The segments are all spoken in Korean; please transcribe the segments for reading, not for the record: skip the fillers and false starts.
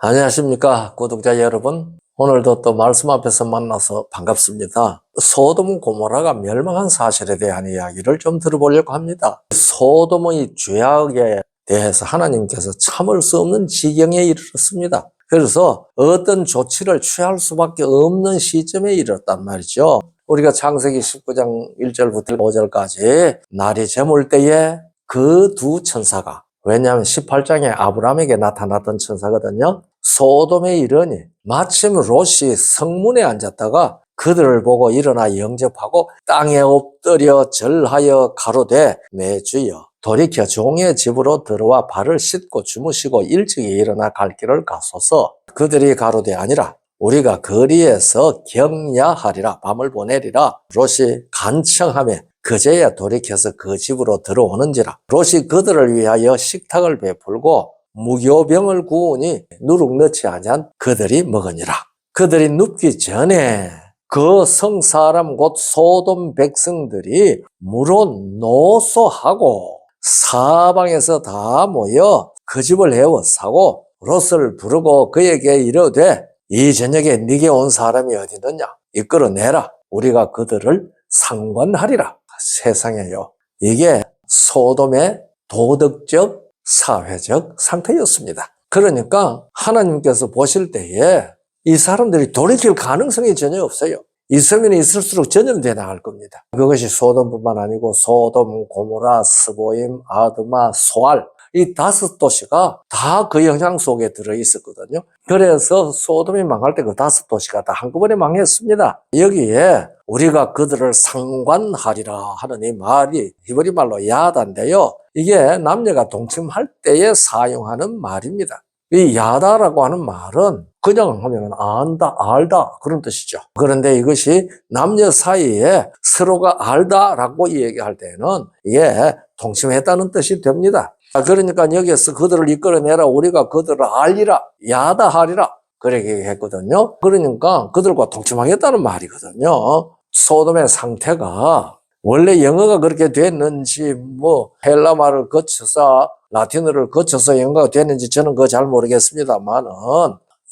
안녕하십니까, 구독자 여러분. 오늘도 또 말씀 앞에서 만나서 반갑습니다. 소돔 고모라가 멸망한 사실에 대한 이야기를 좀 들어보려고 합니다. 소돔의 죄악에 대해서 하나님께서 참을 수 없는 지경에 이르렀습니다. 그래서 어떤 조치를 취할 수밖에 없는 시점에 이르렀단 말이죠. 우리가 창세기 19장 1절부터 5절까지 날이 저물 때에 그 두 천사가, 왜냐하면 18장에 아브라함에게 나타났던 천사거든요. 소돔에 이르니 마침 롯이 성문에 앉았다가 그들을 보고 일어나 영접하고 땅에 엎드려 절하여 가로되, 내 주여, 돌이켜 종의 집으로 들어와 발을 씻고 주무시고 일찍이 일어나 갈 길을 가소서. 그들이 가로되, 아니라 우리가 거리에서 경야하리라, 밤을 보내리라. 롯이 간청하며 그제야 돌이켜서 그 집으로 들어오는지라. 롯이 그들을 위하여 식탁을 베풀고 무교병을 구우니 누룩 넣지 아니한 그들이 먹으니라. 그들이 눕기 전에 그 성사람 곧 소돔 백성들이 무로 노소하고 사방에서 다 모여 그 집을 에워싸고 롯을 부르고 그에게 이르되, 이 저녁에 네게 온 사람이 어디 있느냐? 이끌어내라. 우리가 그들을 상관하리라. 세상에요, 이게 소돔의 도덕적 사회적 상태였습니다. 그러니까 하나님께서 보실 때에 이 사람들이 돌이킬 가능성이 전혀 없어요. 있으면 있을수록 전염돼 나갈 겁니다. 그것이 소돔뿐만 아니고 소돔, 고모라, 스보임, 아드마, 소알, 이 5도시가 다 그 영향 속에 들어 있었거든요. 그래서 소돔이 망할 때 그 5도시가 다 한꺼번에 망했습니다. 여기에 우리가 그들을 상관하리라 하는 이 말이 히브리 말로 야다인데요, 이게 남녀가 동침할 때에 사용하는 말입니다. 이 야다라고 하는 말은 그냥 하면 안다, 알다 그런 뜻이죠. 그런데 이것이 남녀 사이에 서로가 알다라고 얘기할 때는 이게 동침했다는 뜻이 됩니다. 그러니까 여기에서 그들을 이끌어내라, 우리가 그들을 알리라, 야다하리라 그렇게 했거든요. 그러니까 그들과 동침하겠다는 말이거든요. 소돔의 상태가 원래 영어가 그렇게 됐는지 헬라 말을 거쳐서 라틴어를 거쳐서 영어가 됐는지 저는 그거 잘 모르겠습니다만은,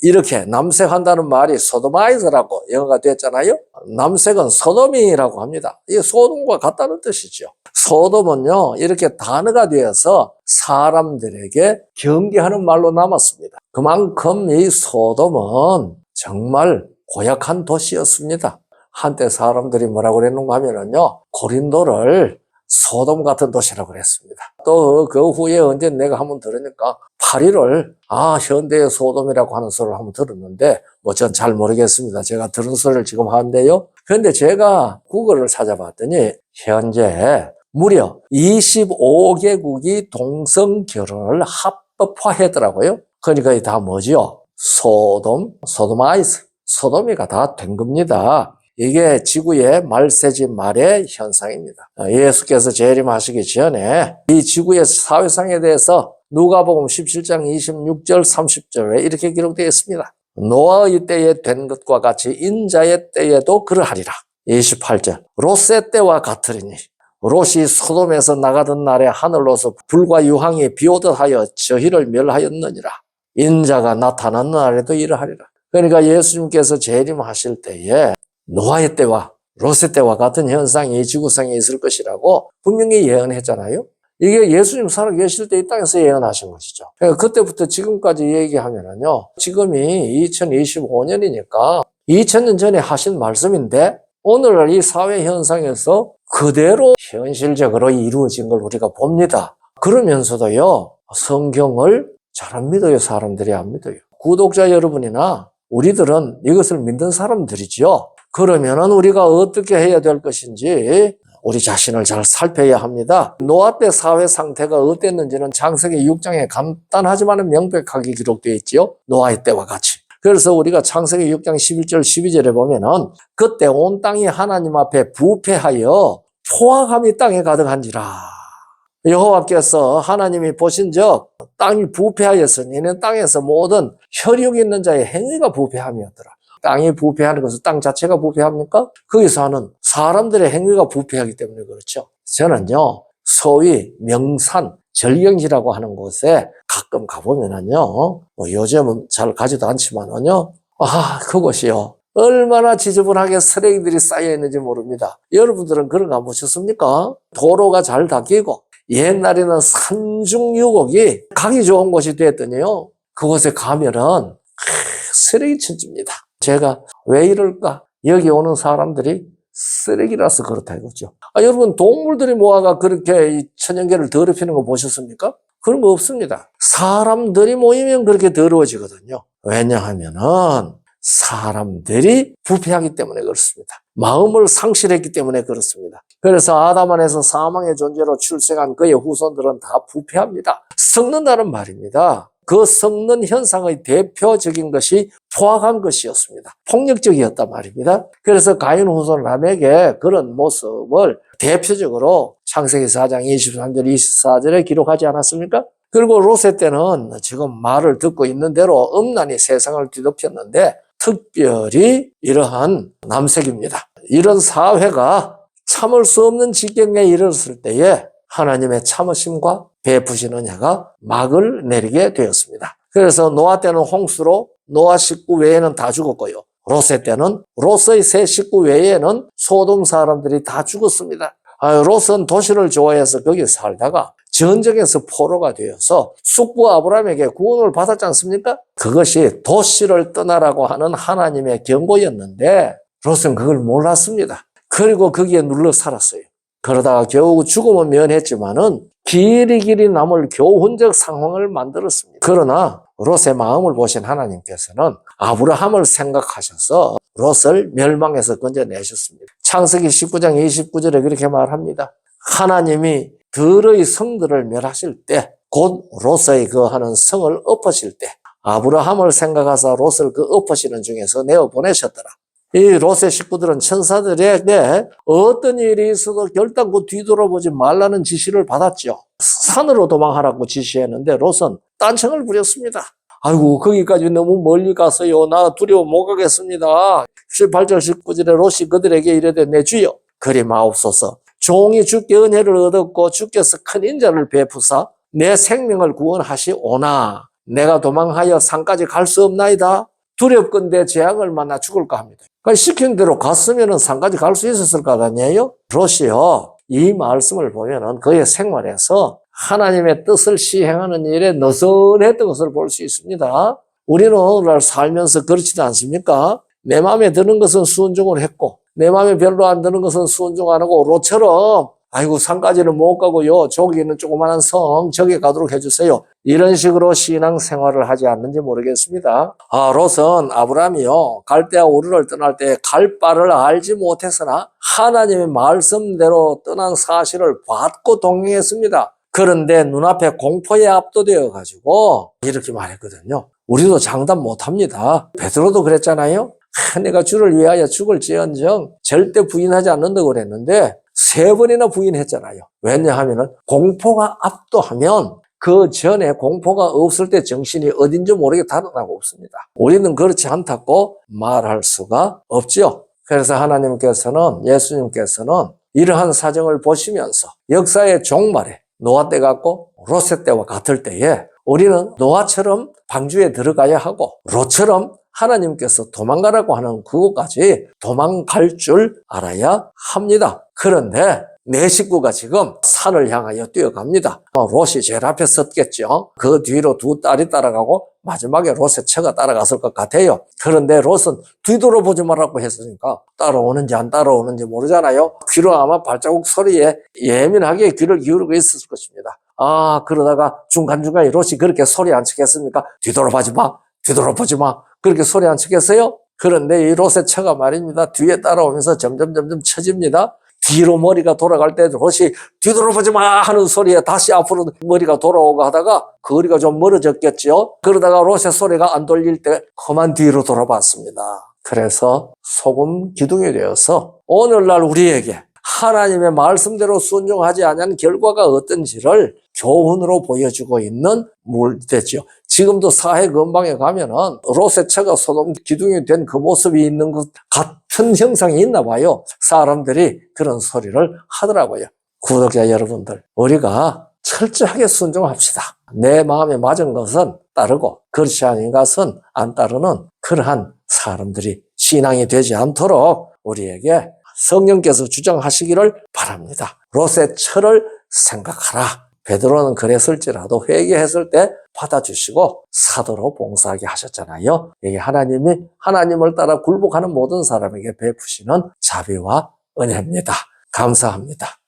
이렇게 남색한다는 말이 소도마이즈라고 영어가 됐잖아요. 남색은 소돔이라고 합니다. 이게 소돔과 같다는 뜻이죠. 소돔은요, 이렇게 단어가 되어서 사람들에게 경계하는 말로 남았습니다. 그만큼 이 소돔은 정말 고약한 도시였습니다. 한때 사람들이 뭐라고 그랬는가 하면은요, 고린도를 소돔 같은 도시라고 그랬습니다. 또 그 후에 언제 내가 한번 들으니까 파리를 현대의 소돔이라고 하는 소리를 한번 들었는데 전 잘 모르겠습니다. 제가 들은 소리를 지금 하는데요. 그런데 제가 구글을 찾아봤더니 현재 무려 25개국이 동성 결혼을 합법화했더라고요. 그러니까 이게 다 뭐죠? 소돔, 소도마이즈, 소돔이가 다 된 겁니다. 이게 지구의 말세지 말의 현상입니다. 예수께서 재림하시기 전에 이 지구의 사회상에 대해서 누가복음 17장 26절 30절에 이렇게 기록되어 있습니다. 노아의 때에 된 것과 같이 인자의 때에도 그러하리라. 28절, 롯의 때와 같으리니 롯이 소돔에서 나가던 날에 하늘로서 불과 유황이 비오듯 하여 저희를 멸하였느니라. 인자가 나타난 날에도 이러하리라. 그러니까 예수님께서 재림하실 때에 노아의 때와 롯의 때와 같은 현상이 지구상에 있을 것이라고 분명히 예언했잖아요. 이게 예수님 살아계실 때 이 땅에서 예언하신 것이죠. 그때부터 지금까지 얘기하면은요, 지금이 2025년이니까 2000년 전에 하신 말씀인데 오늘 이 사회 현상에서 그대로 현실적으로 이루어진 걸 우리가 봅니다. 그러면서도요, 성경을 잘 안 믿어요. 사람들이 안 믿어요. 구독자 여러분이나 우리들은 이것을 믿는 사람들이죠. 그러면은 우리가 어떻게 해야 될 것인지 우리 자신을 잘 살펴야 합니다. 노아 때 사회 상태가 어땠는지는 창세기 6장에 간단하지만 명백하게 기록되어 있지요. 노아의 때와 같이. 그래서 우리가 창세기 6장 11절 12절에 보면은 그때 온 땅이 하나님 앞에 부패하여 포악함이 땅에 가득한지라. 여호와께서 하나님이 보신 적 땅이 부패하였으니 이는 땅에서 모든 혈육 있는 자의 행위가 부패함이었더라. 땅이 부패하는 것은 땅 자체가 부패합니까? 거기서 하는 사람들의 행위가 부패하기 때문에 그렇죠. 저는요, 소위 명산, 절경지라고 하는 곳에 가끔 가보면은요, 뭐 요즘은 잘 가지도 않지만은요, 그곳이요. 얼마나 지저분하게 쓰레기들이 쌓여 있는지 모릅니다. 여러분들은 그런 거 안 보셨습니까? 도로가 잘 닦이고, 옛날에는 산중유곡이 가기 좋은 곳이 됐더니요, 그곳에 가면은, 쓰레기 천지입니다. 제가 왜 이럴까? 여기 오는 사람들이 쓰레기라서 그렇다 이거죠. 여러분, 동물들이 모아가 그렇게 이 천연계를 더럽히는 거 보셨습니까? 그런 거 없습니다. 사람들이 모이면 그렇게 더러워지거든요. 왜냐하면은 사람들이 부패하기 때문에 그렇습니다. 마음을 상실했기 때문에 그렇습니다. 그래서 아담 안에서 사망의 존재로 출생한 그의 후손들은 다 부패합니다. 썩는다는 말입니다. 그 썩는 현상의 대표적인 것이 포악한 것이었습니다. 폭력적이었단 말입니다. 그래서 가인 후손 람에게 그런 모습을 대표적으로 창세기 4장 23절 24절에 기록하지 않았습니까? 그리고 롯의 때는 지금 말을 듣고 있는 대로 음란이 세상을 뒤덮였는데 특별히 이러한 남색입니다. 이런 사회가 참을 수 없는 지경에 이르렀을 때에 하나님의 참으심과 베푸신 은혜가 막을 내리게 되었습니다. 그래서 노아 때는 홍수로 노아 식구 외에는 다 죽었고요. 롯의 때는 롯의 세 식구 외에는 소돔 사람들이 다 죽었습니다. 롯은 도시를 좋아해서 거기 살다가 전쟁에서 포로가 되어서 숙부 아브라함에게 구원을 받았지 않습니까? 그것이 도시를 떠나라고 하는 하나님의 경고였는데 롯은 그걸 몰랐습니다. 그리고 거기에 눌러 살았어요. 그러다가 겨우 죽음은 면했지만은 길이 남을 교훈적 상황을 만들었습니다. 그러나 롯의 마음을 보신 하나님께서는 아브라함을 생각하셔서 롯을 멸망에서 건져내셨습니다. 창세기 19장 29절에 그렇게 말합니다. 하나님이 들의 성들을 멸하실 때, 곧 롯의 그 하는 성을 엎으실 때 아브라함을 생각하사 롯을 그 엎으시는 중에서 내어보내셨더라. 이 롯의 식구들은 천사들에게 어떤 일이 있어도 결단코 뒤돌아보지 말라는 지시를 받았죠. 산으로 도망하라고 지시했는데 롯은 딴청을 부렸습니다. 아이고 거기까지 너무 멀리 가서요. 나 두려워 못 가겠습니다. 18절 19절에 롯이 그들에게 이르되 내 주여 그리 마옵소서. 종이 주께 은혜를 얻었고 주께서 큰 인자를 베푸사 내 생명을 구원하시오나 내가 도망하여 산까지 갈 수 없나이다. 두렵건대 재앙을 만나 죽을까 합니다. 그러니까 시킨 대로 갔으면 산까지 갈 수 있었을 것 아니에요? 롯이요. 이 말씀을 보면은 그의 생활에서 하나님의 뜻을 시행하는 일에 느슨했던 것을 볼 수 있습니다. 우리는 오늘날 살면서 그렇지도 않습니까? 내 마음에 드는 것은 순종을 했고 내 마음에 별로 안 드는 것은 순종 안 하고 롯처럼 아이고 산까지는 못 가고요. 저기 있는 조그마한 성 저기 가도록 해주세요. 이런 식으로 신앙 생활을 하지 않는지 모르겠습니다. 롯은 아브라함이요. 갈대아 우르를 떠날 때 갈 바를 알지 못해서나 하나님의 말씀대로 떠난 사실을 받고 동행했습니다. 그런데 눈앞에 공포에 압도되어 가지고 이렇게 말했거든요. 우리도 장담 못합니다. 베드로도 그랬잖아요. 내가 주를 위하여 죽을지언정 절대 부인하지 않는다고 그랬는데 3번이나 부인했잖아요. 왜냐하면 공포가 압도하면 그 전에 공포가 없을 때 정신이 어딘지 모르게 달아나고 없습니다. 우리는 그렇지 않다고 말할 수가 없죠. 그래서 하나님께서는 예수님께서는 이러한 사정을 보시면서 역사의 종말에 노아 때 같고 롯의 때와 같을 때에 우리는 노아처럼 방주에 들어가야 하고 롯처럼 하나님께서 도망가라고 하는 그곳까지 도망갈 줄 알아야 합니다. 그런데 내 식구가 지금 산을 향하여 뛰어갑니다. 롯이 제일 앞에 섰겠죠. 그 뒤로 두 딸이 따라가고 마지막에 롯의 처가 따라갔을 것 같아요. 그런데 롯은 뒤돌아보지 말라고 했으니까 따라오는지 안 따라오는지 모르잖아요. 귀로 아마 발자국 소리에 예민하게 귀를 기울이고 있었을 것입니다. 그러다가 중간중간에 롯이 그렇게 소리 안 치겠습니까? 뒤돌아보지 마. 뒤돌아보지 마. 그렇게 소리 안 치겠어요? 그런데 이 롯의 처가 말입니다. 뒤에 따라오면서 점점 쳐집니다. 뒤로 머리가 돌아갈 때 롯이 뒤돌아보지 마 하는 소리에 다시 앞으로 머리가 돌아오고 하다가 거리가 좀 멀어졌겠죠. 그러다가 롯의 소리가 안 들릴 때 그만 뒤로 돌아봤습니다. 그래서 소금 기둥이 되어서 오늘날 우리에게 하나님의 말씀대로 순종하지 않은 결과가 어떤지를 교훈으로 보여주고 있는 물대죠. 지금도 사해 근방에 가면은 롯의 처가 소돔 기둥이 된 그 모습이 있는 것 같은 형상이 있나 봐요. 사람들이 그런 소리를 하더라고요. 구독자 여러분들, 우리가 철저하게 순종합시다. 내 마음에 맞은 것은 따르고 그렇지 않은 것은 안 따르는 그러한 사람들이 신앙이 되지 않도록 우리에게 성령께서 주장하시기를 바랍니다. 롯의 철을 생각하라. 베드로는 그랬을지라도 회개했을 때 받아주시고 사도로 봉사하게 하셨잖아요. 이게 하나님이 하나님을 따라 굴복하는 모든 사람에게 베푸시는 자비와 은혜입니다. 감사합니다.